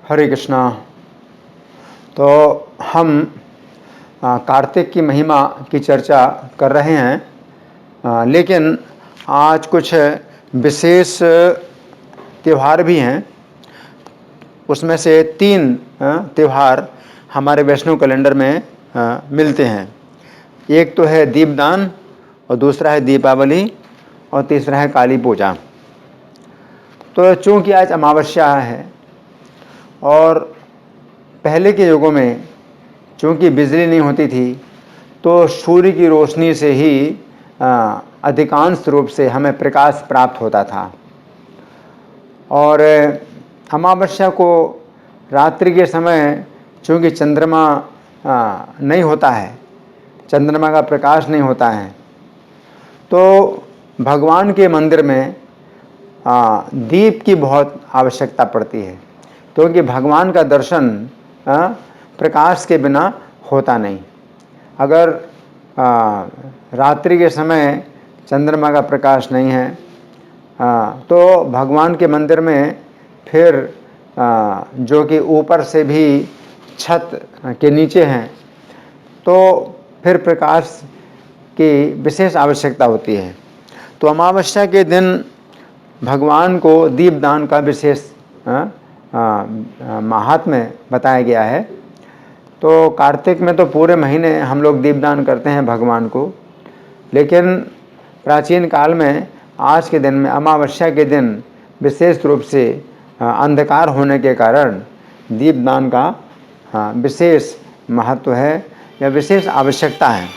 हरे कृष्णा। तो हम कार्तिक की महिमा की चर्चा कर रहे हैं, लेकिन आज कुछ विशेष त्यौहार भी हैं। उसमें से 3 त्यौहार हमारे वैष्णव कैलेंडर में मिलते हैं। एक तो है दीपदान, और दूसरा है दीपावली, और तीसरा है काली पूजा। तो चूँकि आज अमावस्या है और पहले के युगों में चूँकि बिजली नहीं होती थी, तो सूर्य की रोशनी से ही अधिकांश रूप से हमें प्रकाश प्राप्त होता था। और अमावस्या को रात्रि के समय चूँकि चंद्रमा नहीं होता है, चंद्रमा का प्रकाश नहीं होता है, तो भगवान के मंदिर में दीप की बहुत आवश्यकता पड़ती है, क्योंकि भगवान का दर्शन प्रकाश के बिना होता नहीं। अगर रात्रि के समय चंद्रमा का प्रकाश नहीं है तो भगवान के मंदिर में फिर जो कि ऊपर से भी छत के नीचे हैं, तो फिर प्रकाश की विशेष आवश्यकता होती है। तो अमावस्या के दिन भगवान को दीपदान का विशेष महात्म्य बताया गया है। तो कार्तिक में तो पूरे महीने हम लोग दीपदान करते हैं भगवान को, लेकिन प्राचीन काल में आज के दिन में अमावस्या के दिन विशेष रूप से अंधकार होने के कारण दीपदान का विशेष महत्व है या विशेष आवश्यकता है।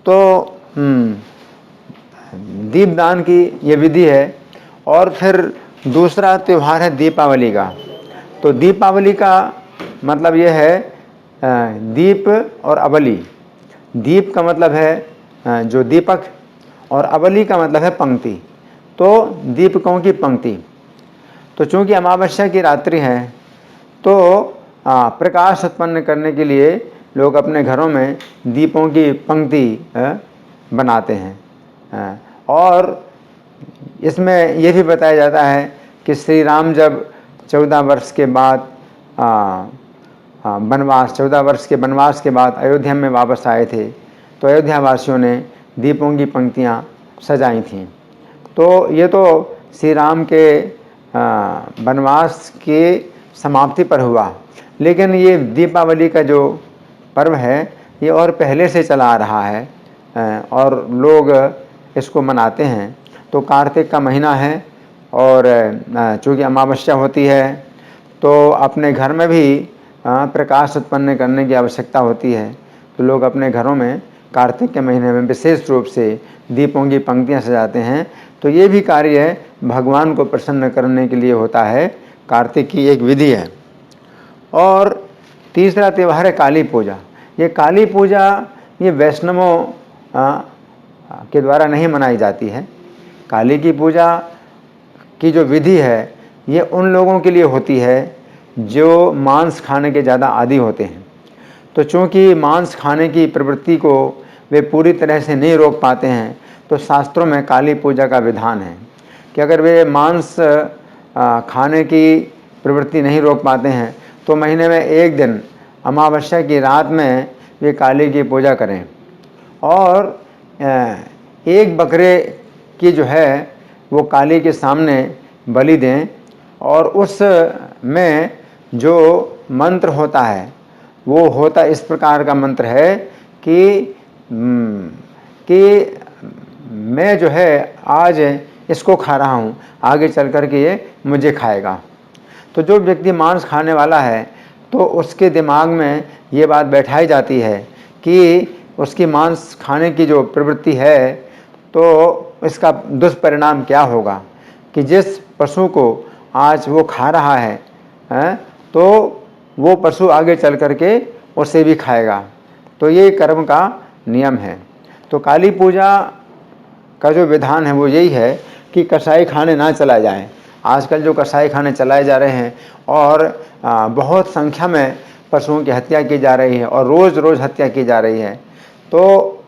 तो दीपदान की ये विधि है। और फिर दूसरा त्यौहार है दीपावली का। तो दीपावली का मतलब ये है दीप और अवली। दीप का मतलब है जो दीपक, और अवली का मतलब है पंक्ति, तो दीपकों की पंक्ति। तो चूँकि अमावस्या की रात्रि है, तो प्रकाश उत्पन्न करने के लिए लोग अपने घरों में दीपों की पंक्ति बनाते हैं। और इसमें यह भी बताया जाता है कि श्री राम जब 14 वर्ष के बाद वनवास 14 वर्ष के वनवास के बाद अयोध्या में वापस आए थे, तो अयोध्या वासियों ने दीपों की पंक्तियाँ सजाई थीं। तो ये तो श्री राम के वनवास के समाप्ति पर हुआ, लेकिन ये दीपावली का जो पर्व है ये और पहले से चला आ रहा है और लोग इसको मनाते हैं। तो कार्तिक का महीना है और चूँकि अमावस्या होती है, तो अपने घर में भी प्रकाश उत्पन्न करने की आवश्यकता होती है। तो लोग अपने घरों में कार्तिक के महीने में विशेष रूप से दीपों की पंक्तियाँ सजाते हैं। तो ये भी कार्य भगवान को प्रसन्न करने के लिए होता है, कार्तिक की एक विधि है। और तीसरा त्यौहार है काली पूजा। ये काली पूजा ये वैष्णवों के द्वारा नहीं मनाई जाती है। काली की पूजा की जो विधि है ये उन लोगों के लिए होती है जो मांस खाने के ज़्यादा आदी होते हैं। तो चूँकि मांस खाने की प्रवृत्ति को वे पूरी तरह से नहीं रोक पाते हैं, तो शास्त्रों में काली पूजा का विधान है कि अगर वे मांस खाने की प्रवृत्ति नहीं रोक पाते हैं, तो महीने में एक दिन अमावस्या की रात में वे काली की पूजा करें और एक बकरे की जो है वो काली के सामने बलि दें। और उस में जो मंत्र होता है वो होता इस प्रकार का मंत्र है कि मैं जो है आज इसको खा रहा हूँ, आगे चल कर के ये मुझे खाएगा। तो जो व्यक्ति मांस खाने वाला है, तो उसके दिमाग में ये बात बैठाई जाती है कि उसकी मांस खाने की जो प्रवृत्ति है, तो इसका दुष्परिणाम क्या होगा कि जिस पशु को आज वो खा रहा है तो वो पशु आगे चल करके उसे भी खाएगा। तो ये कर्म का नियम है। तो काली पूजा का जो विधान है वो यही है कि कसाई खाने ना चला जाए। आजकल जो कसाई खाने चलाए जा रहे हैं और बहुत संख्या में पशुओं की हत्या की जा रही है और रोज़ रोज़ हत्या की जा रही है। तो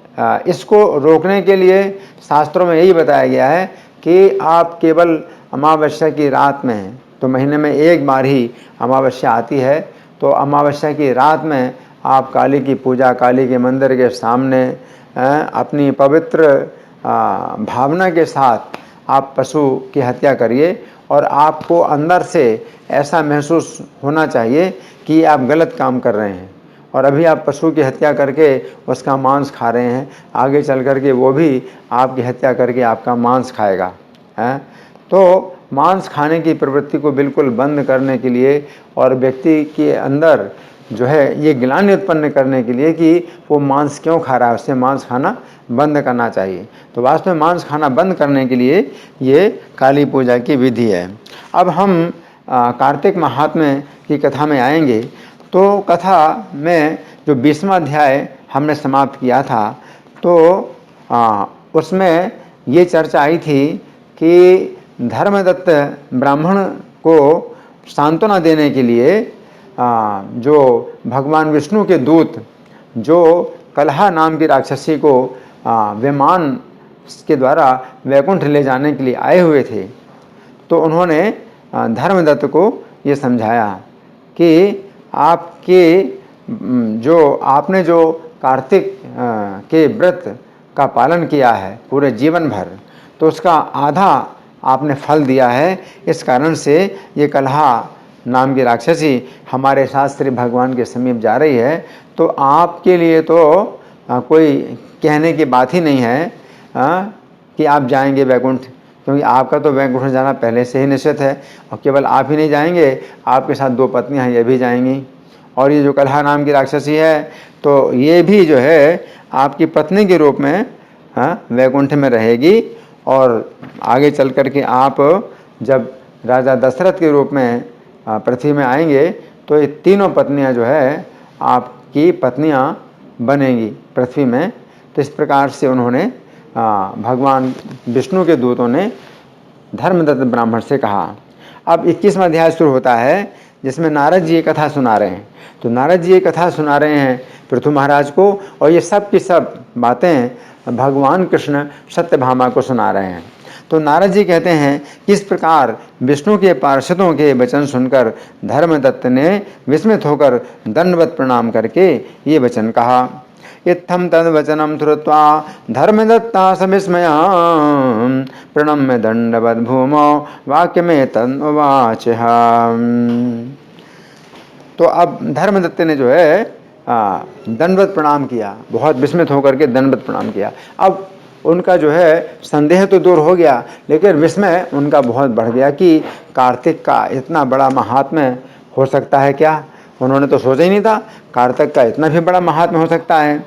इसको रोकने के लिए शास्त्रों में यही बताया गया है कि आप केवल अमावस्या की रात में तो महीने में एक बार ही अमावस्या आती है। तो अमावस्या की रात में आप काली की पूजा, काली के मंदिर के सामने अपनी पवित्र भावना के साथ आप पशु की हत्या करिए और आपको अंदर से ऐसा महसूस होना चाहिए कि आप गलत काम कर रहे हैं और अभी आप पशु की हत्या करके उसका मांस खा रहे हैं, आगे चल कर के वो भी आपकी हत्या करके आपका मांस खाएगा है। तो मांस खाने की प्रवृत्ति को बिल्कुल बंद करने के लिए और व्यक्ति के अंदर जो है ये ग्लानि उत्पन्न करने के लिए कि वो मांस क्यों खा रहा है, उससे मांस खाना बंद करना चाहिए। तो वास्तव में मांस खाना बंद करने के लिए ये काली पूजा की विधि है। अब हम कार्तिक महात्म्य की कथा में आएंगे। तो कथा में जो 20वां अध्याय हमने समाप्त किया था, तो उसमें ये चर्चा आई थी कि धर्मदत्त ब्राह्मण को सांत्वना देने के लिए जो भगवान विष्णु के दूत जो कलहा नाम की राक्षसी को विमान के द्वारा वैकुंठ ले जाने के लिए आए हुए थे, तो उन्होंने धर्मदत्त को ये समझाया कि आपने जो कार्तिक के व्रत का पालन किया है पूरे जीवन भर, तो उसका आधा आपने फल दिया है। इस कारण से ये कलहा नाम की राक्षसी हमारे साथ श्री भगवान के समीप जा रही है। तो आपके लिए तो कोई कहने की बात ही नहीं है कि आप जाएंगे वैकुंठ, क्योंकि आपका तो वैकुंठ जाना पहले से ही निश्चित है। और केवल आप ही नहीं जाएंगे, आपके साथ 2 पत्नियां हैं, ये भी जाएंगी। और ये जो कलहा नाम की राक्षसी है, तो ये भी जो है आपकी पत्नी के रूप में वैकुंठ में रहेगी। और आगे चल कर के आप जब राजा दशरथ के रूप में पृथ्वी में आएंगे, तो ये तीनों पत्नियां जो है आपकी पत्नियां बनेंगी पृथ्वी में। तो इस प्रकार से उन्होंने भगवान विष्णु के दूतों ने धर्मदत्त ब्राह्मण से कहा। अब 21वां अध्याय शुरू होता है, जिसमें नारद जी ये कथा सुना रहे हैं। तो नारद जी ये कथा सुना रहे हैं पृथु महाराज को, और ये सब की सब बातें भगवान कृष्ण सत्यभामा को सुना रहे हैं। तो नारद जी कहते हैं, किस प्रकार विष्णु के पार्षदों के वचन सुनकर धर्मदत्त ने विस्मित होकर दंडवत प्रणाम करके ये वचन कहा। इत्थं तद्वचनं श्रुत्वा धर्मदत्ता सविस्मया प्रणम्य दंडवत भूमौ वाक्यमेतन्नुवाचः। तो अब धर्मदत्त ने जो है दंडवत प्रणाम किया, बहुत विस्मित होकर के दंडवत प्रणाम किया। अब उनका जो है संदेह तो दूर हो गया, लेकिन विस्मय उनका बहुत बढ़ गया कि कार्तिक का इतना बड़ा महात्म्य हो सकता है क्या। उन्होंने तो सोचा ही नहीं था कार्तिक का इतना भी बड़ा महात्म्य हो सकता है।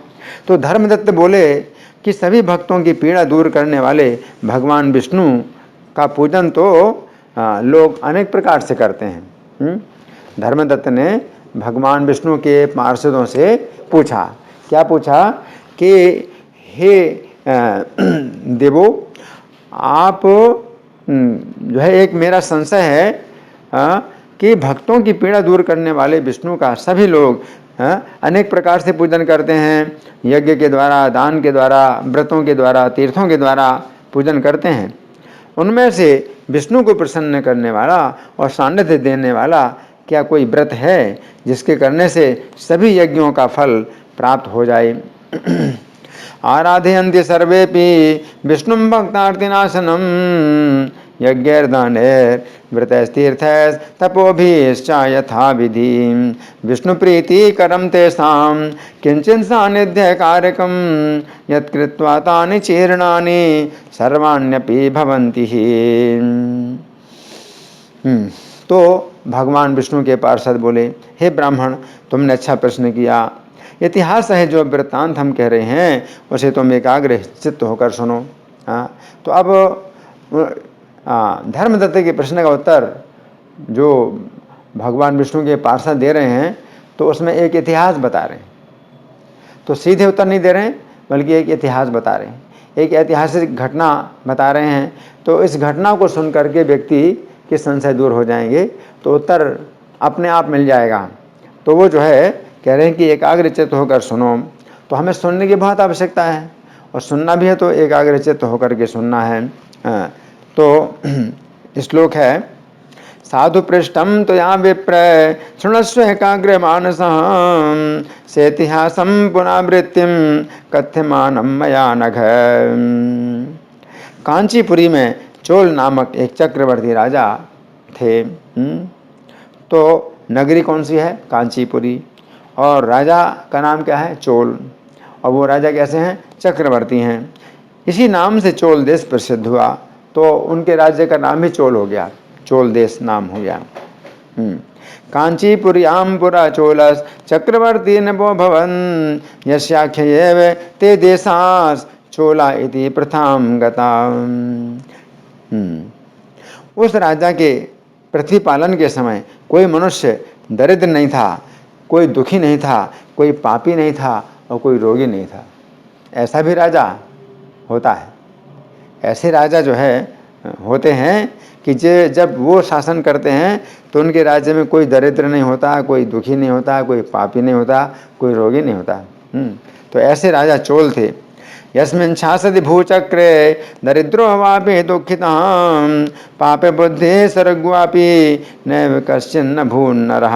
तो धर्मदत्त बोले कि सभी भक्तों की पीड़ा दूर करने वाले भगवान विष्णु का पूजन तो लोग अनेक प्रकार से करते हैं। धर्मदत्त ने भगवान विष्णु के पार्षदों से पूछा, क्या पूछा कि हे देवो, आप जो है एक मेरा संशय है कि भक्तों की पीड़ा दूर करने वाले विष्णु का सभी लोग अनेक प्रकार से पूजन करते हैं। यज्ञ के द्वारा, दान के द्वारा, व्रतों के द्वारा, तीर्थों के द्वारा पूजन करते हैं। उनमें से विष्णु को प्रसन्न करने वाला और सान्निध्य देने वाला क्या कोई व्रत है जिसके करने से सभी यज्ञों का फल प्राप्त हो जाए। आराधयन्ति सर्वेपि विष्णुं भक्तार्तिनाशनम् यज्ञैर्दानैर्व्रतैस्तीर्थैस्तपोभिश्च यथा विधि विष्णुप्रीतिकरं तेषां किञ्चित् सान्निध्यकारकं यत्कृत्वा तानि चीर्णानि सर्वाण्यपि भवन्ति। तो भगवान विष्णु के पार्षद बोले, हे ब्राह्मण, तुमने अच्छा प्रश्न किया। इतिहास है जो वृत्तांत हम कह रहे हैं उसे तुम एकाग्र चित्त होकर सुनो। तो अब धर्मदत्त के प्रश्न का उत्तर जो भगवान विष्णु के पार्षद दे रहे हैं, तो उसमें एक इतिहास बता रहे हैं। तो सीधे उत्तर नहीं दे रहे हैं, बल्कि एक इतिहास बता रहे हैं, एक ऐतिहासिक घटना बता रहे हैं। तो इस घटना को सुन करके व्यक्ति के संशय दूर हो जाएंगे, तो उत्तर अपने आप मिल जाएगा। तो वो जो है कह रहे हैं कि एकाग्रचित्त होकर सुनो। तो हमें सुनने की बहुत आवश्यकता है, और सुनना भी है तो एकाग्रचित्त होकर के सुनना है। तो श्लोक है, साधु पृष्ठम तो या विप्र शृणस्व एकाग्र मानस सेतिहासम पुनरावृत्तिम कथ्यमानम मया नघ। कांचीपुरी में चोल नामक एक चक्रवर्ती राजा थे। तो नगरी कौन सी है? कांचीपुरी। और राजा का नाम क्या है? चोल। और वो राजा कैसे हैं? चक्रवर्ती हैं। इसी नाम से चोल देश प्रसिद्ध हुआ, तो उनके राज्य का नाम ही चोल हो गया, चोल देश नाम हो गया। कांचीपुर्याम पुरा चोलस चक्रवर्ती नभो भवन यस्याख्येव ते देशास चोला इति प्रथाम गता। उस राजा के पृथ्वी पालन के समय कोई मनुष्य दरिद्र नहीं था, कोई दुखी नहीं था, कोई पापी नहीं था और कोई रोगी नहीं था। ऐसा भी राजा होता है। ऐसे राजा जो है होते हैं कि जब वो शासन करते हैं तो उनके राज्य में कोई दरिद्र नहीं होता, कोई दुखी नहीं होता, कोई पापी नहीं होता, कोई रोगी नहीं होता। तो ऐसे राजा चोल थे। यस्मिन् शासति भूचक्रे दरिद्रो वापि दुःखितां पापे बुद्धि सर्गवापि नैव कश्चिन्न भून्नरः।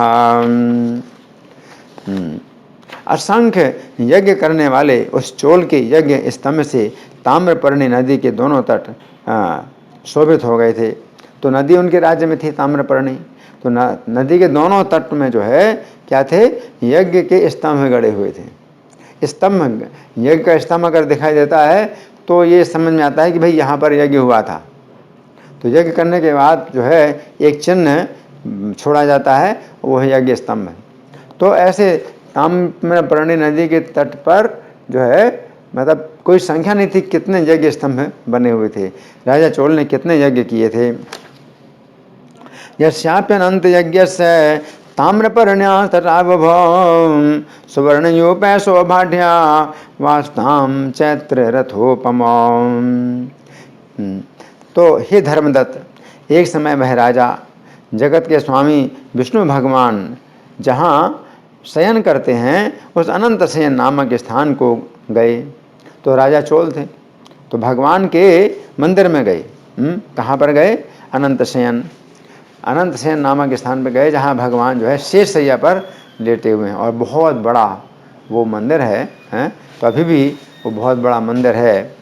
असंख्य यज्ञ करने वाले उस चोल के यज्ञ स्तंभ से ताम्रपर्णी नदी के दोनों तट शोभित हो गए थे। तो नदी उनके राज्य में थी ताम्रपर्णी, तो नदी के दोनों तट में जो है क्या थे? यज्ञ के स्तंभ गड़े हुए थे। स्तंभ, यज्ञ का स्तंभ अगर दिखाई देता है तो ये समझ में आता है कि भाई यहाँ पर यज्ञ हुआ था। तो यज्ञ करने के बाद जो है एक चिन्ह छोड़ा जाता है, वो है यज्ञ स्तंभ। तो ऐसे ताम्रपर्णी नदी के तट पर जो है मतलब कोई संख्या नहीं थी कितने यज्ञ स्तंभ बने हुए थे। राजा चोल ने कितने यज्ञ किए थे। यस्याप्यनंत यज्ञस्य ताम्रपर्ण्या तटावभौम सुवर्णयूपै सौभाढ्या वास्ताम चैत्र रथोपमौम। तो हे धर्मदत्त, एक समय वह राजा जगत के स्वामी विष्णु भगवान जहाँ शयन करते हैं उस अनंत शयन नामक स्थान को गए। तो राजा चोल थे, तो भगवान के मंदिर में गए। कहाँ पर गए? अनंत शयन नामक स्थान पर गए, जहाँ भगवान जो है शेष शैया पर लेटे हुए हैं। और बहुत बड़ा वो मंदिर है, तो अभी भी वो बहुत बड़ा मंदिर है।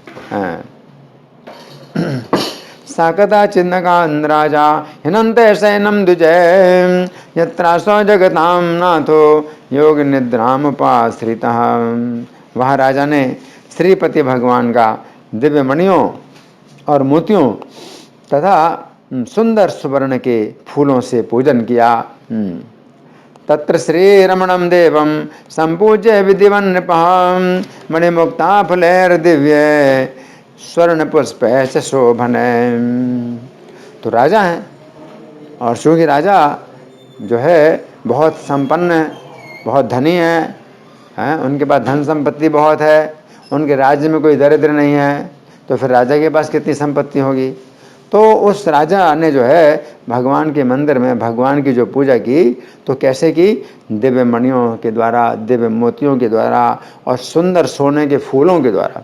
साकता चिन्नकान् राजा हिनंत शयनम द्विजय यत्रासो जगताम नाथो योग निद्रामुपाश्रितः। वहाँ राजा ने श्रीपति भगवान का दिव्य मणियों और मोतियों तथा सुंदर सुवर्ण के फूलों से पूजन किया। तत्र श्री रमणम देवम संपूज्य विधिवन नृपः मणिमुक्ता फुलैर दिव्य स्वर्ण पुष्प शोभन। तो राजा हैं, और चूँकि राजा जो है बहुत संपन्न, बहुत धनी हैं, उनके पास धन संपत्ति बहुत है, उनके राज्य में कोई दरिद्र नहीं है, तो फिर राजा के पास कितनी संपत्ति होगी। तो उस राजा ने जो है भगवान के मंदिर में भगवान की जो पूजा की, तो कैसे की? दिव्य मणियों के द्वारा, दिव्य मोतियों के द्वारा और सुंदर सोने के फूलों के द्वारा।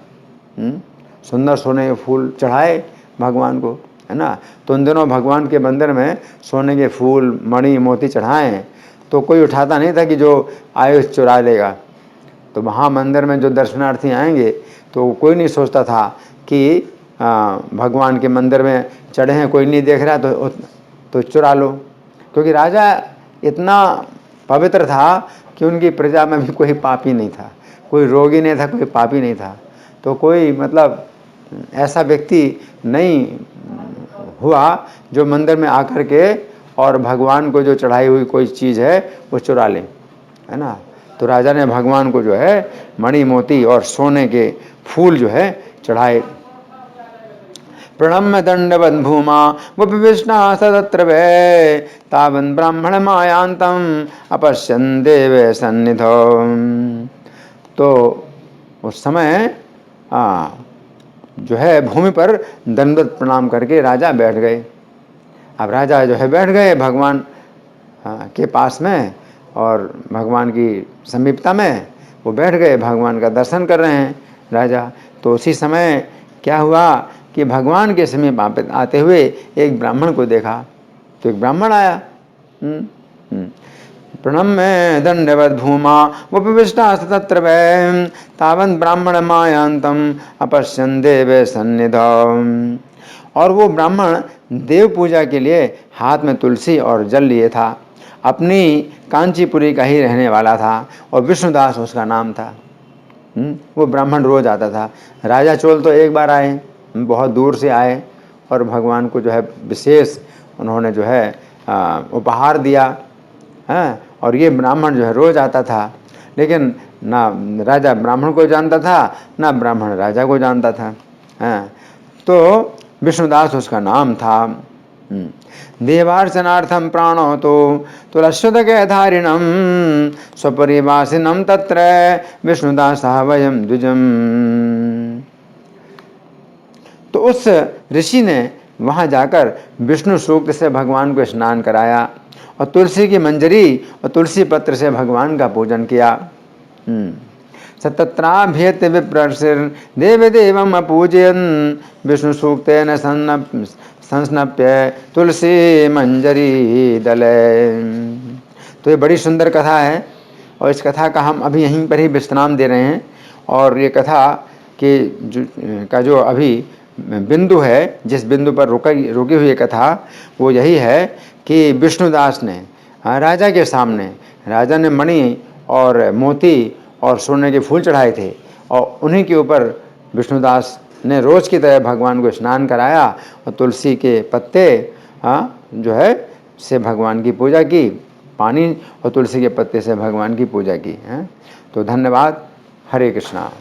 सुंदर सोने के फूल चढ़ाए भगवान को, है ना। तो उन दिनों भगवान के मंदिर में सोने के फूल, मणि, मोती चढ़ाएं तो कोई उठाता नहीं था कि जो आयुष चुरा लेगा। तो वहाँ मंदिर में जो दर्शनार्थी आएंगे तो कोई नहीं सोचता था कि भगवान के मंदिर में चढ़े हैं, कोई नहीं देख रहा तो चुरा लो। क्योंकि राजा इतना पवित्र था कि उनकी प्रजा में भी कोई पापी नहीं था, कोई रोगी नहीं था, कोई पापी नहीं था। तो कोई मतलब ऐसा व्यक्ति नहीं हुआ जो मंदिर में आकर के और भगवान को जो चढ़ाई हुई कोई चीज़ है वो चुरा ले, है ना। तो राजा ने भगवान को जो है मणि, मोती और सोने के फूल जो है चढ़ाए। प्रणम्य दंडवत भूमा विष्णा सदत्र वै तावन् ब्राह्मण मायांतम अपश्यन् देव सन्निधौ। तो उस समय जो है भूमि पर दंडवत प्रणाम करके राजा बैठ गए। अब राजा जो है बैठ गए भगवान के पास में और भगवान की समीपता में वो बैठ गए, भगवान का दर्शन कर रहे हैं राजा। तो उसी समय क्या हुआ कि भगवान के समीप आते हुए एक ब्राह्मण को देखा। तो एक ब्राह्मण आया, प्रणम्य दंडवत भूमा उपविष्टास्त तत्र वै तावंत ब्राह्मण मायांतम अपश्यन देव सन्निधौ। और वो ब्राह्मण देव पूजा के लिए हाथ में तुलसी और जल लिए था, अपनी कांचीपुरी का ही रहने वाला था और विष्णुदास उसका नाम था। वो ब्राह्मण रोज आता था। राजा चोल तो एक बार आए, बहुत दूर से आए और भगवान को जो है विशेष उन्होंने जो है उपहार दिया, हाँ। और ये ब्राह्मण जो है रोज आता था, लेकिन ना राजा ब्राह्मण को जानता था, ना ब्राह्मण राजा को जानता था, हाँ। तो विष्णुदास उसका नाम था। देवार्चनार्थम प्राणो तो तुलस्वदके धारिणम स्वपरिवासिनम तत्र विष्णुदास वयम द्विजम। तो उस ऋषि ने वहाँ जाकर विष्णु सूक्त से भगवान को स्नान कराया और तुलसी की मंजरी और तुलसी पत्र से भगवान का पूजन किया। सतत्राभ्येत विप्रर्षिर देव देवम अपूजयन विष्णु सूक्तेन संस्नप्य तुलसी मंजरी दले। तो ये बड़ी सुंदर कथा है और इस कथा का हम अभी यहीं पर ही विश्राम दे रहे हैं। और ये कथा के जो अभी बिंदु है, जिस बिंदु पर रुकी हुई कथा, वो यही है कि विष्णुदास ने राजा के सामने, राजा ने मणि और मोती और सोने के फूल चढ़ाए थे और उन्हीं के ऊपर विष्णुदास ने रोज की तरह भगवान को स्नान कराया और तुलसी के पत्ते जो है से भगवान की पूजा की, पानी और तुलसी के पत्ते से भगवान की पूजा की। तो धन्यवाद। हरे कृष्णा।